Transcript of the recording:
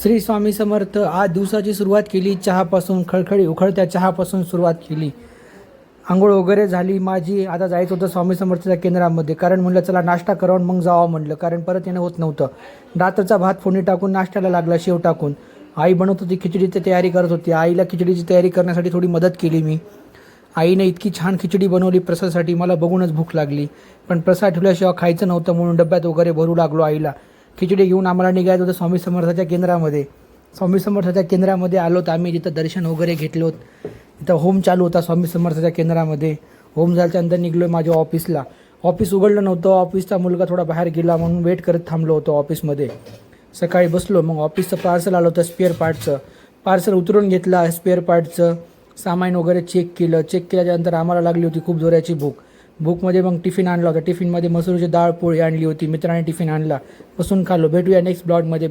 श्री स्वामी समर्थ. आज दिवसाची सुरुवात केली चहापासून, खळखळी उखळत्या चहापासून सुरुवात केली. आंघोळ वगैरे झाली माझी. आता जायचं होतं स्वामी समर्थच्या केंद्रामध्ये, कारण म्हणलं चला नाश्ता करावं मग जावं म्हणलं, कारण परत येणं होत नव्हतं. रात्रीचा भात फोडणी टाकून नाश्त्याला लागला, शेव टाकून. आई बनवत होती, खिचडीची तयारी करत होती. आईला खिचडीची तयारी करण्यासाठी थोडी मदत केली मी. आईने इतकी छान खिचडी बनवली प्रसादसाठी, मला बघूनच भूक लागली. पण प्रसाद ठेवल्याशिवाय खायचं नव्हतं म्हणून डब्यात वगैरे भरू लागलो आईला. खिचडी घेऊन आम्हाला निघायचं होतं स्वामी समर्थाच्या केंद्रामध्ये. स्वामी समर्थाच्या केंद्रामध्ये आलो तर आम्ही तिथं दर्शन वगैरे घेतलोत. इथं होम चालू होता स्वामी समर्थाच्या केंद्रामध्ये. होम झाल्याच्यानंतर निघलो माझ्या ऑफिसला. ऑफिस उघडलं नव्हतं. ऑफिसचा मुलगा थोडा बाहेर गेला म्हणून वेट करत थांबलो होतो ऑफिसमध्ये. सकाळी बसलो, मग ऑफिसचं पार्सल आलं होतं स्पेअर पार्टचं. पार्सल उतरून घेतला, स्पेअर पार्टचं सामान वगैरे चेक केलं. चेक केल्याच्यानंतर आम्हाला लागली होती खूप जोराची भूक. भूकमध्ये मग टिफिन आणला होता. टिफिनमध्ये मसूरची डाळ पोळी आणली होती. मित्राने टिफिन आणला, बसून खाल्लो. भेटूया नेक्स्ट ब्लॉगमध्ये.